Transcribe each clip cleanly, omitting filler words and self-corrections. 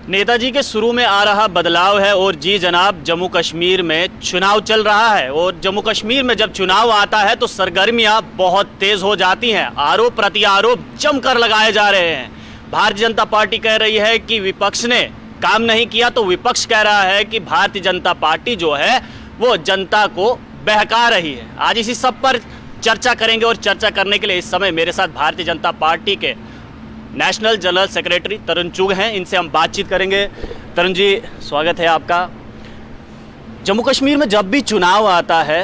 नेताजी के शुरू में आ रहा बदलाव है और जी जनाब जम्मू कश्मीर में चुनाव चल रहा है और जम्मू कश्मीर में जब चुनाव आता है तो सरगर्मियां बहुत तेज हो जाती हैं। आरोप प्रत्यारोप जमकर लगाए जा रहे हैं। भारतीय जनता पार्टी कह रही है कि विपक्ष ने काम नहीं किया, तो विपक्ष कह रहा है कि भारतीय जनता पार्टी जो है वो जनता को बहका रही है। आज इसी सब पर चर्चा करेंगे और चर्चा करने के लिए इस समय मेरे साथ भारतीय जनता पार्टी के नेशनल जनरल सेक्रेटरी तरुण चुग हैं। इनसे हम बातचीत करेंगे। तरुण जी, स्वागत है आपका। जम्मू कश्मीर में जब भी चुनाव आता है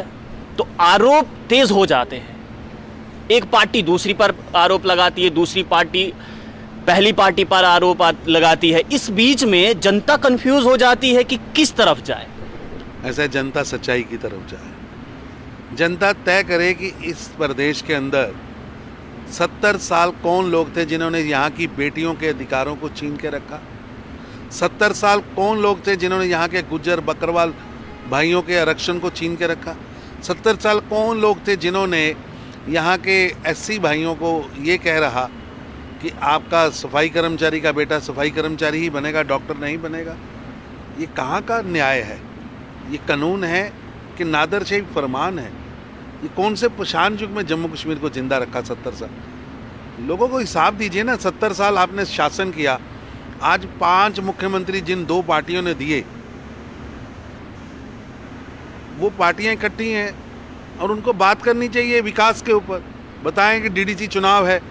तो आरोप तेज हो जाते हैं। एक पार्टी दूसरी पर आरोप लगाती है, दूसरी पार्टी पहली पार्टी पर आरोप लगाती है। इस बीच में जनता कंफ्यूज हो जाती है कि किस तरफ जाए। ऐसा जनता सच्चाई की तरफ जाए। जनता तय करे कि इस प्रदेश के अंदर 70 साल कौन लोग थे जिन्होंने यहाँ की बेटियों के अधिकारों को छीन के रखा। 70 साल कौन लोग थे जिन्होंने यहाँ के गुज्जर बकरवाल भाइयों के आरक्षण को छीन के रखा। 70 साल कौन लोग थे जिन्होंने यहाँ के एससी भाइयों को ये कह रहा कि आपका सफाई कर्मचारी का बेटा सफाई कर्मचारी ही बनेगा, डॉक्टर नहीं बनेगा। ये कहाँ का न्याय है? ये कानून है कि नादरशाही फरमान है? ये कौन से पाषाण युग में जम्मू कश्मीर को जिंदा रखा 70 साल? लोगों को हिसाब दीजिए ना। 70 साल आपने शासन किया। आज 5 मुख्यमंत्री जिन 2 पार्टियों ने दिए, वो पार्टियां इकट्ठी हैं और उनको बात करनी चाहिए विकास के ऊपर। बताएं कि डीडीसी चुनाव है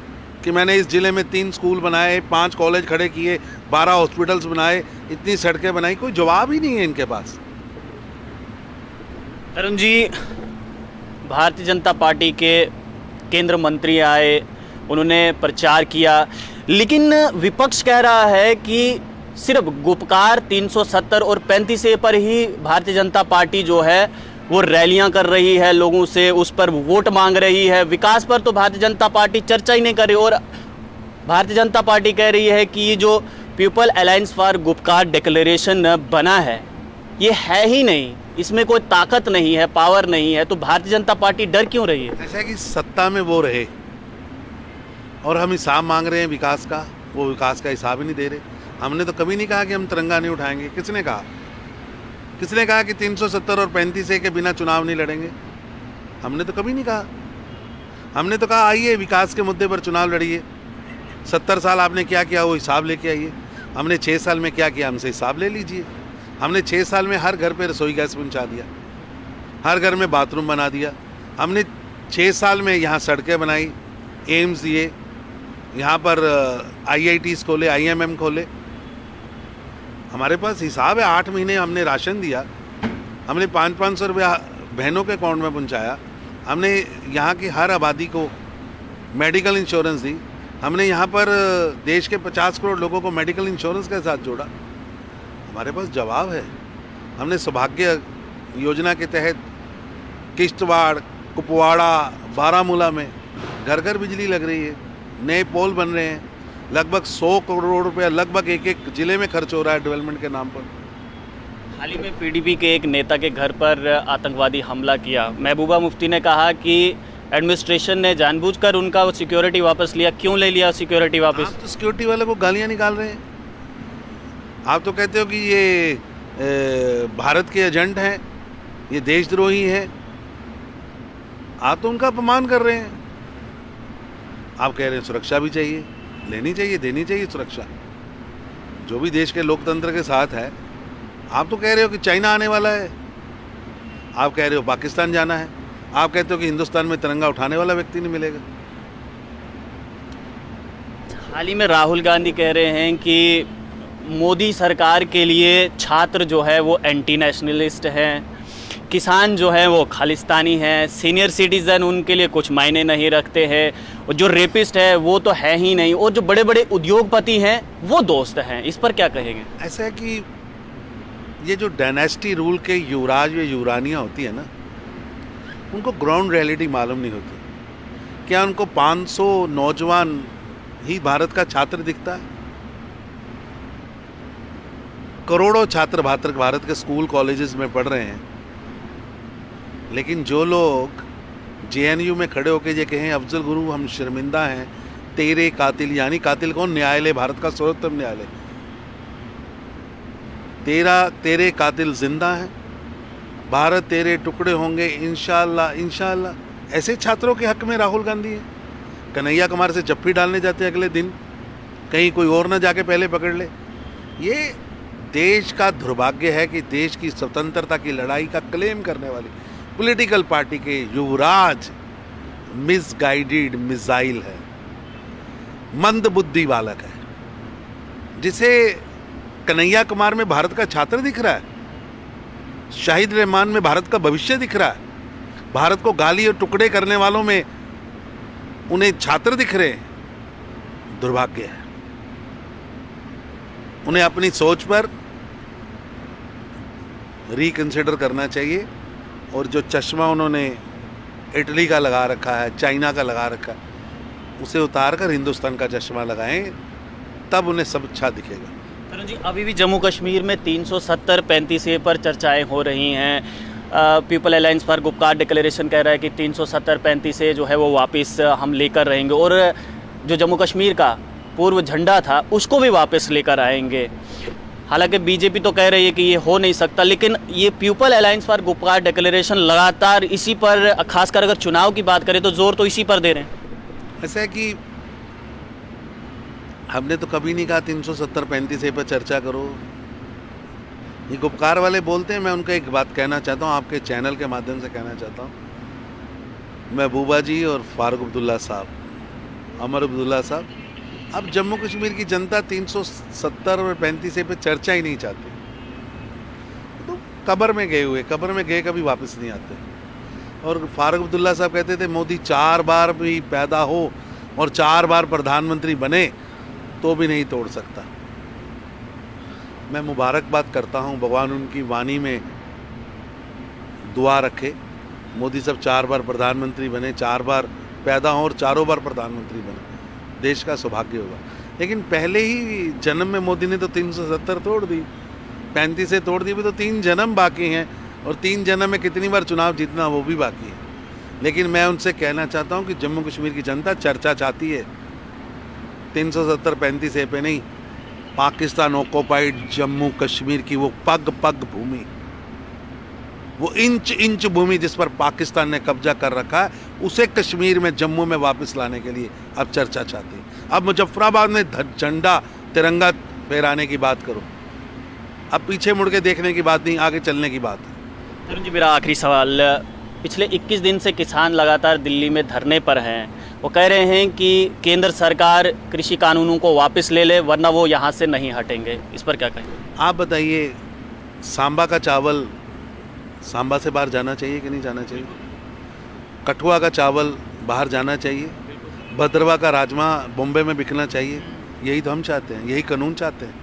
कि मैंने इस जिले में 3 स्कूल बनाए, 5 कॉलेज खड़े किए, 12 हॉस्पिटल्स बनाए, इतनी सड़कें बनाई। कोई जवाब ही नहीं है इनके पास। तरुण जी, भारतीय जनता पार्टी के केंद्र मंत्री आए, उन्होंने प्रचार किया, लेकिन विपक्ष कह रहा है कि सिर्फ गुपकार 370 और 35A पर ही भारतीय जनता पार्टी जो है वो रैलियां कर रही है, लोगों से उस पर वोट मांग रही है। विकास पर तो भारतीय जनता पार्टी चर्चा ही नहीं कर रही। और भारतीय जनता पार्टी कह रही है कि ये जो people alliance for Gupkar declaration बना है ये है ही नहीं, इसमें कोई ताकत नहीं है, पावर नहीं है। तो भारतीय जनता पार्टी डर क्यों रही है? ऐसा है कि सत्ता में वो रहे और हम हिसाब मांग रहे हैं विकास का, वो विकास का हिसाब ही नहीं दे रहे। हमने तो कभी नहीं कहा कि हम तिरंगा नहीं उठाएंगे। किसने कहा? किसने कहा कि 370 और 35A के बिना चुनाव नहीं लड़ेंगे? हमने तो कभी नहीं कहा। हमने तो कहा आइए विकास के मुद्दे पर चुनाव लड़िए। 70 साल आपने क्या किया वो हिसाब लेके आइए। हमने 6 साल में क्या किया हमसे हिसाब ले लीजिए। हमने 6 साल में हर घर पे रसोई गैस पहुंचा दिया, हर घर में बाथरूम बना दिया। हमने 6 साल में यहाँ सड़कें बनाई, एम्स दिए, यहाँ पर IITs खोले, IMM खोले। हमारे पास हिसाब है। 8 महीने हमने राशन दिया, हमने 500-500 रुपया बहनों के अकाउंट में पहुँचाया। हमने यहाँ की हर आबादी को मेडिकल इंश्योरेंस दी। हमने यहाँ पर देश के 50 करोड़ लोगों को मेडिकल इंश्योरेंस के साथ जोड़ा। हमारे पास जवाब है। हमने सौभाग्य योजना के तहत किश्तवाड़, कुपवाड़ा, बारामूला में घर घर बिजली लग रही है, नए पोल बन रहे हैं। लगभग 100 करोड़ रुपया लगभग एक जिले में खर्च हो रहा है डेवलपमेंट के नाम पर। हाल ही में PDP के एक नेता के घर पर आतंकवादी हमला किया। महबूबा मुफ्ती ने कहा कि एडमिनिस्ट्रेशन ने जानबूझकर उनका वो सिक्योरिटी वापस लिया। क्यों ले लिया सिक्योरिटी वापस? आप तो सिक्योरिटी वाले को गालियाँ निकाल रहे हैं। आप तो कहते हो कि ये भारत के एजेंट हैं, ये देशद्रोही हैं। आप तो उनका अपमान कर रहे हैं। आप कह रहे हैं सुरक्षा भी चाहिए, लेनी चाहिए, देनी चाहिए सुरक्षा, जो भी देश के लोकतंत्र के साथ है। आप तो कह रहे हो कि चाइना आने वाला है, आप कह रहे हो पाकिस्तान जाना है, आप कहते हो कि हिंदुस्तान में तिरंगा उठाने वाला व्यक्ति नहीं मिलेगा। हाल ही में राहुल गांधी कह रहे हैं कि मोदी सरकार के लिए छात्र जो है वो एंटी नेशनलिस्ट हैं, किसान जो है वो खालिस्तानी हैं, सीनियर सिटीज़न उनके लिए कुछ मायने नहीं रखते हैं, और जो रेपिस्ट है वो तो है ही नहीं, और जो बड़े बड़े उद्योगपति हैं वो दोस्त हैं। इस पर क्या कहेंगे? ऐसा है कि ये जो डायनेस्टी रूल के युवराज या युवरानियाँ होती है ना, उनको ग्राउंड रियलिटी मालूम नहीं होती। क्या उनको 500 नौजवान ही भारत का छात्र दिखता है? करोड़ों छात्र भारत के स्कूल कॉलेजेस में पढ़ रहे हैं, लेकिन जो लोग JNU में खड़े होकर ये कहें अफजल गुरु हम शर्मिंदा हैं तेरे कातिल, यानी कातिल कौन? न्यायालय, भारत का सर्वोत्तम न्यायालय। तेरे कातिल जिंदा हैं, भारत तेरे टुकड़े होंगे इंशाअल्लाह इंशाअल्लाह। ऐसे छात्रों के हक में राहुल गांधी है। कन्हैया कुमार से जप्फी डालने जाते अगले दिन, कहीं कोई और ना जाके पहले पकड़ ले। ये देश का दुर्भाग्य है कि देश की स्वतंत्रता की लड़ाई का क्लेम करने वाली पॉलिटिकल पार्टी के युवराज मिसगाइडेड मिसाइल है, मंदबुद्धि बालक है, जिसे कन्हैया कुमार में भारत का छात्र दिख रहा है, शाहिद रहमान में भारत का भविष्य दिख रहा है, भारत को गाली और टुकड़े करने वालों में उन्हें छात्र दिख रहे हैं। दुर्भाग्य है। उन्हें अपनी सोच पर रिकंसिडर करना चाहिए और जो चश्मा उन्होंने इटली का लगा रखा है, चाइना का लगा रखा है, उसे उतार कर हिंदुस्तान का चश्मा लगाएं, तब उन्हें सब अच्छा दिखेगा। तरुण जी, अभी भी जम्मू कश्मीर में 370-35 पर चर्चाएं हो रही हैं। People alliance for Gupkar declaration कह रहा है कि 370-35 जो है वो वापस हम लेकर रहेंगे और जो जम्मू कश्मीर का पूर्व झंडा था उसको भी वापस लेकर आएंगे। हालांकि बीजेपी तो कह रही है कि ये हो नहीं सकता, लेकिन ये people alliance for Gupkar declaration लगातार इसी पर, खासकर अगर चुनाव की बात करें तो जोर तो इसी पर दे रहे हैं। ऐसा है कि हमने तो कभी नहीं कहा 370-35 पर चर्चा करो। ये गुपकार वाले बोलते हैं। मैं उनका एक बात कहना चाहता हूँ, आपके चैनल के माध्यम से कहना चाहता हूँ। महबूबा जी और फारूक अब्दुल्ला साहब, अमर अब्दुल्ला साहब, अब जम्मू कश्मीर की जनता 370 और 35 पे चर्चा ही नहीं चाहती। तो कब्र में गए हुए, कब्र में गए कभी वापस नहीं आते। और फारूक अब्दुल्ला साहब कहते थे मोदी 4 बार भी पैदा हो और 4 बार प्रधानमंत्री बने तो भी नहीं तोड़ सकता। मैं मुबारकबाद करता हूँ, भगवान उनकी वाणी में दुआ रखे। मोदी साहब 4 बार प्रधानमंत्री बने, 4 बार पैदा हों और 4 बार प्रधानमंत्री बने, देश का सौभाग्य होगा। लेकिन पहले ही जन्म में मोदी ने तो 370 तोड़ दी, 35 से तोड़ दी। भी तो 3 जन्म बाकी हैं और 3 जन्म में कितनी बार चुनाव जीतना वो भी बाकी है। लेकिन मैं उनसे कहना चाहता हूँ कि जम्मू कश्मीर की जनता चर्चा चाहती है 370-35 पे नहीं। पाकिस्तान ऑक्युपाइड जम्मू कश्मीर की वो पग पग भूमि, वो इंच इंच भूमि जिस पर पाकिस्तान ने कब्जा कर रखा है, उसे कश्मीर में जम्मू में वापस लाने के लिए अब चर्चा चाहती है। अब मुजफ्फराबाद में झंडा तिरंगा फहराने की बात करो, अब पीछे मुड़ के देखने की बात नहीं, आगे चलने की बात है। तरुण जी, मेरा आखिरी सवाल, पिछले 21 दिन से किसान लगातार दिल्ली में धरने पर हैं। वो कह रहे हैं कि केंद्र सरकार कृषि कानूनों को वापस ले ले वरना वो यहाँ से नहीं हटेंगे। इस पर क्या कहें? आप बताइए, सांबा का चावल सांबा से बाहर जाना चाहिए कि नहीं जाना चाहिए? कठुआ का चावल बाहर जाना चाहिए? भद्रवा का राजमा बॉम्बे में बिकना चाहिए? यही तो हम चाहते हैं, यही कानून चाहते हैं।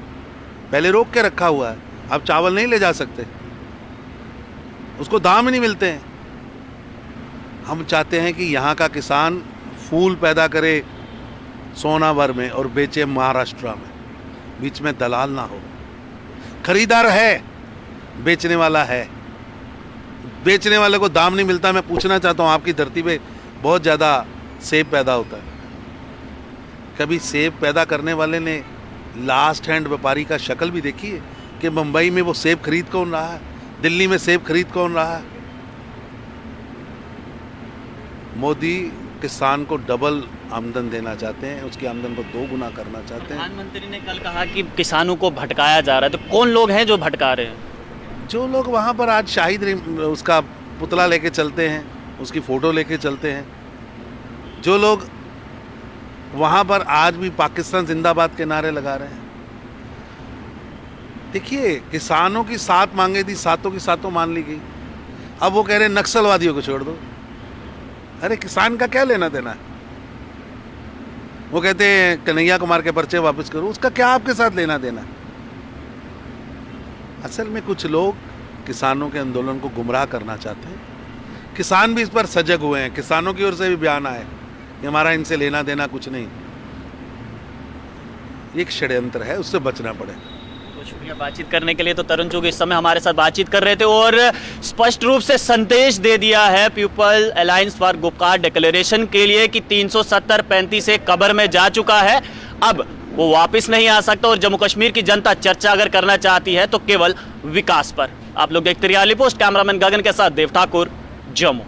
पहले रोक के रखा हुआ है, अब चावल नहीं ले जा सकते, उसको दाम ही नहीं मिलते हैं। हम चाहते हैं कि यहाँ का किसान फूल पैदा करे सोनावर में और बेचे महाराष्ट्र में, बीच में दलाल ना हो। खरीदार है, बेचने वाला है, बेचने वाले को दाम नहीं मिलता। मैं पूछना चाहता हूँ, आपकी धरती पे बहुत ज़्यादा सेब पैदा होता है, कभी सेब पैदा करने वाले ने लास्ट हैंड व्यापारी का शक्ल भी देखी है कि मुंबई में वो सेब खरीद कौन रहा है, दिल्ली में सेब खरीद कौन रहा है? मोदी किसान को डबल आमदन देना चाहते हैं, उसकी आमदन को 2 गुना करना चाहते हैं। प्रधानमंत्री ने कल कहा कि किसानों को भटकाया जा रहा है, तो कौन लोग हैं जो भटका रहे हैं? जो लोग वहाँ पर आज शाहिद उसका पुतला लेके चलते हैं, उसकी फ़ोटो लेके चलते हैं, जो लोग वहाँ पर आज भी पाकिस्तान जिंदाबाद के नारे लगा रहे हैं। देखिए, किसानों की 7 मांगे थी, 7 की 7 मान ली गई। अब वो कह रहे हैं नक्सलवादियों को छोड़ दो। अरे किसान का क्या लेना देना है? वो कहते हैं कन्हैया कुमार के पर्चे वापस करो, उसका क्या आपके साथ लेना देना है? असल में कुछ लोग किसानों के आंदोलन को गुमराह करना चाहते हैं। किसान भी इस पर सजग हुए हैं, किसानों की ओर से भी बयान आए कि हमारा इनसे लेना देना कुछ नहीं। एक षड्यंत्र है, उससे बचना पड़ेगा। शुक्रिया बातचीत करने के लिए। तो तरुण चुग इस समय हमारे साथ बातचीत कर रहे थे और स्पष्ट रूप से संदेश दे दिया है people alliance for Gupkar declaration के लिए कि 370-35 कब्र में जा चुका है। अब वो वापस नहीं आ सकता और जम्मू कश्मीर की जनता चर्चा अगर करना चाहती है तो केवल विकास पर। आप लोग देखते रहिए आली पोस्ट, कैमरामैन गगन के साथ देव ठाकुर, जम्मू।